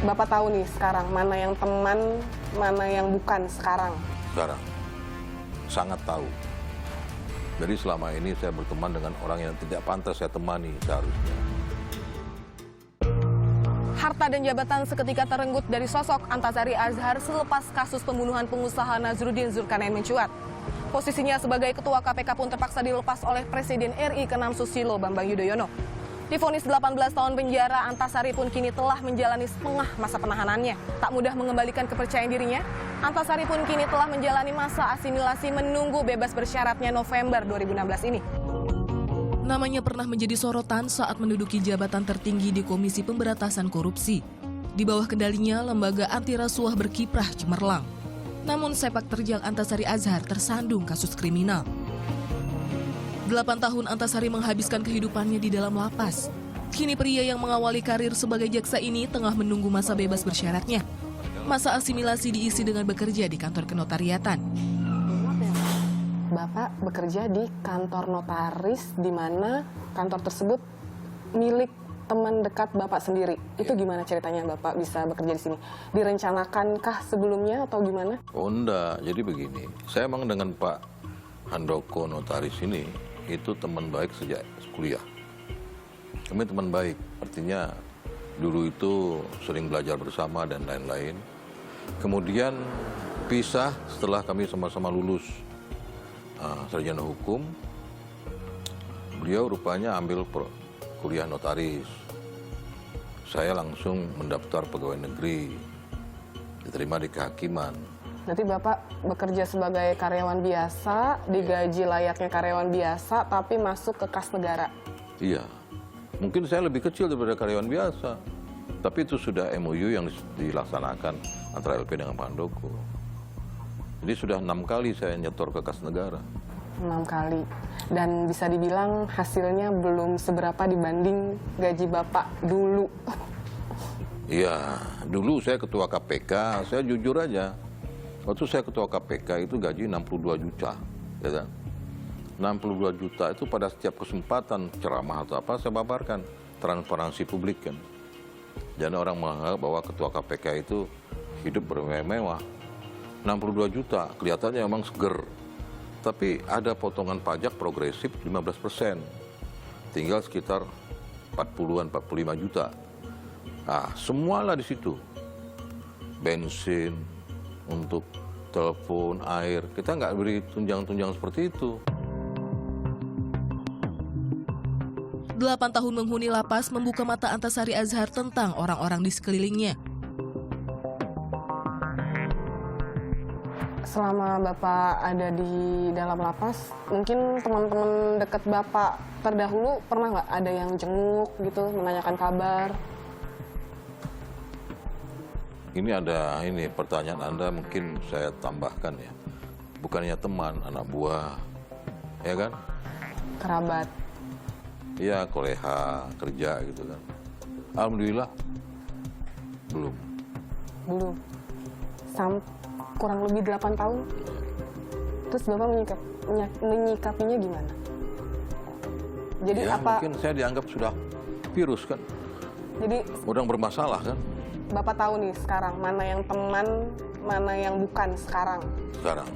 Bapak tahu nih sekarang mana yang teman, mana yang bukan sekarang? Sekarang, sangat tahu. Jadi selama ini saya berteman dengan orang yang tidak pantas saya temani seharusnya. Harta dan jabatan seketika terenggut dari sosok Antasari Azhar selepas kasus pembunuhan pengusaha Nazruddin Zulkarnain mencuat. Posisinya sebagai ketua KPK pun terpaksa dilepas oleh Presiden RI ke-6 Susilo Bambang Yudhoyono. Divonis 18 tahun penjara, Antasari pun kini telah menjalani setengah masa penahanannya. Tak mudah mengembalikan kepercayaan dirinya, Antasari pun kini telah menjalani masa asimilasi menunggu bebas bersyaratnya November 2016 ini. Namanya pernah menjadi sorotan saat menduduki jabatan tertinggi di Komisi Pemberantasan Korupsi. Di bawah kendalinya, lembaga anti rasuah berkiprah cemerlang. Namun sepak terjang Antasari Azhar tersandung kasus kriminal. 8 tahun Antasari menghabiskan kehidupannya di dalam lapas. Kini pria yang mengawali karir sebagai jaksa ini tengah menunggu masa bebas bersyaratnya. Masa asimilasi diisi dengan bekerja di kantor kenotariatan. Bapak bekerja di kantor notaris, di mana kantor tersebut milik teman dekat Bapak sendiri. Itu gimana ceritanya Bapak bisa bekerja di sini? Direncanakankah sebelumnya atau gimana? Oh enggak, jadi begini. Saya emang dengan Pak Handoko notaris ini, itu teman baik sejak kuliah. Kami teman baik, artinya dulu itu sering belajar bersama dan lain-lain. Kemudian pisah setelah kami sama-sama lulus sarjana hukum. Beliau rupanya ambil kuliah notaris. Saya langsung mendaftar pegawai negeri, diterima di kehakiman. Nanti Bapak bekerja sebagai karyawan biasa, digaji layaknya karyawan biasa, tapi masuk ke kas negara. Iya, mungkin saya lebih kecil daripada karyawan biasa. Tapi itu sudah MOU yang dilaksanakan antara LP dengan Pak Handoko. Jadi sudah 6 kali saya nyetor ke kas negara. 6 kali. Dan bisa dibilang hasilnya belum seberapa dibanding gaji Bapak dulu. Iya, dulu saya ketua KPK, saya jujur aja. Waktu saya ketua KPK itu gaji 62 juta, ya kan? 62 juta itu pada setiap kesempatan ceramah atau apa saya paparkan, transparansi publik kan. Jangan orang menganggap bahwa ketua KPK itu hidup bermewah-mewah. 62 juta kelihatannya memang seger, tapi ada potongan pajak progresif 15%, tinggal sekitar 40-an, 45 juta. Nah, semualah di situ, bensin, untuk telepon, air, kita nggak beri tunjangan-tunjangan seperti itu. 8 tahun menghuni lapas membuka mata Antasari Azhar tentang orang-orang di sekelilingnya. Selama Bapak ada di dalam lapas, mungkin teman-teman dekat Bapak terdahulu pernah nggak ada yang jenguk gitu, menanyakan kabar? Ini ada pertanyaan Anda mungkin saya tambahkan ya. Bukannya teman, anak buah, ya kan? Kerabat. Iya, koleha, kerja gitu kan. Alhamdulillah, belum. Belum. Kurang lebih 8 tahun. Terus Bapak menyikapinya gimana? Jadi Ya, apa? mungkin saya dianggap sudah virus kan. Jadi Orang bermasalah kan. Bapak tahu nih sekarang mana yang teman, mana yang bukan sekarang. Sekarang,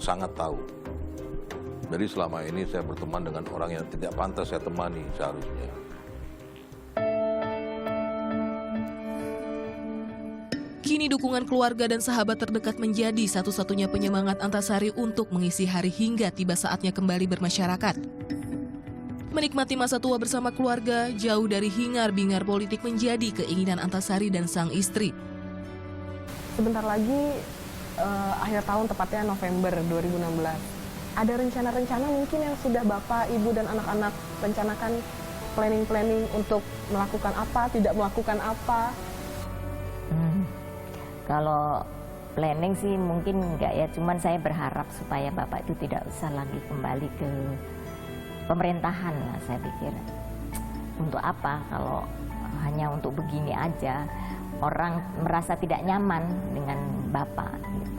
sangat tahu. Jadi selama ini saya berteman dengan orang yang tidak pantas saya temani seharusnya. Kini dukungan keluarga dan sahabat terdekat menjadi satu-satunya penyemangat Antasari untuk mengisi hari hingga tiba saatnya kembali bermasyarakat. Menikmati masa tua bersama keluarga, jauh dari hingar-bingar politik menjadi keinginan Antasari dan sang istri. Sebentar lagi akhir tahun, tepatnya November 2016. Ada rencana-rencana mungkin yang sudah Bapak, Ibu, dan anak-anak rencanakan, planning-planning untuk melakukan apa, tidak melakukan apa? Kalau planning sih mungkin enggak ya, cuman saya berharap supaya Bapak itu tidak usah lagi kembali ke pemerintahan lah, saya pikir. Untuk apa kalau hanya untuk begini aja, orang merasa tidak nyaman dengan Bapak gitu.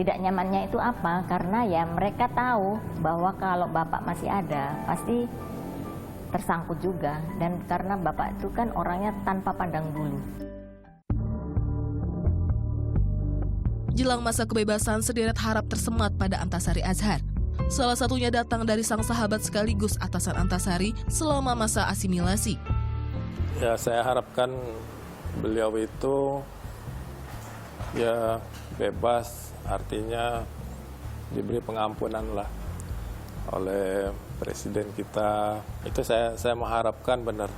Tidak nyamannya itu apa? Karena ya mereka tahu bahwa kalau Bapak masih ada, pasti tersangkut juga, dan karena bapak itu kan orangnya tanpa pandang bulu. Jelang masa kebebasan, sederet harap tersemat pada Antasari Azhar. Salah satunya datang dari sang sahabat sekaligus atasan Antasari selama masa asimilasi. Ya, saya harapkan beliau itu ya bebas, artinya diberi pengampunan lah oleh presiden kita. Itu saya mengharapkan benar,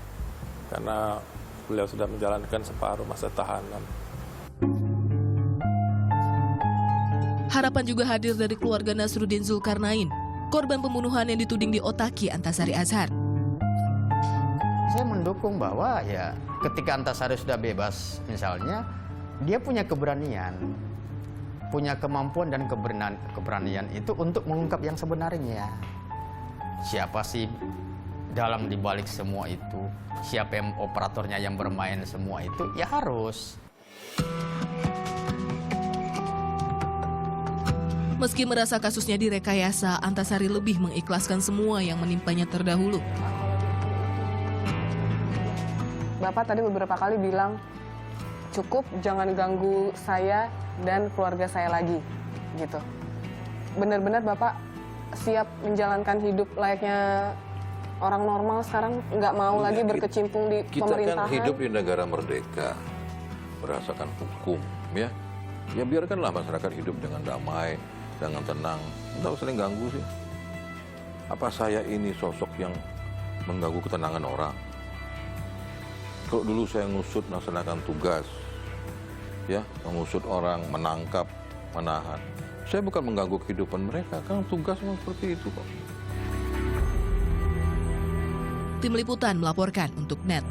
karena beliau sudah menjalankan separuh masa tahanan. Harapan juga hadir dari keluarga Nazruddin Zulkarnain, korban pembunuhan yang dituding diotaki Antasari Azhar. Saya mendukung bahwa ya ketika Antasari sudah bebas misalnya, dia punya keberanian, punya kemampuan dan keberanian itu untuk mengungkap yang sebenarnya. Siapa sih dalam dibalik semua itu? Siapa yang operatornya yang bermain semua itu? Ya harus. Meski merasa kasusnya direkayasa, Antasari lebih mengikhlaskan semua yang menimpanya terdahulu. Bapak tadi beberapa kali bilang, cukup jangan ganggu saya dan keluarga saya lagi, gitu. Benar-benar Bapak siap menjalankan hidup layaknya orang normal sekarang, nggak mau lagi berkecimpung di pemerintahan? Kita kan hidup di negara merdeka, merasakan hukum, ya. Ya biarkanlah masyarakat hidup dengan damai, dengan tenang. Nggak usah ganggu sih. Apa saya ini sosok yang mengganggu ketenangan orang? Kalau dulu saya ngusut melaksanakan tugas, ya, mengusut orang, menangkap, menahan. Saya bukan mengganggu kehidupan mereka, kan tugas memang seperti itu kok. Tim Liputan melaporkan untuk NET.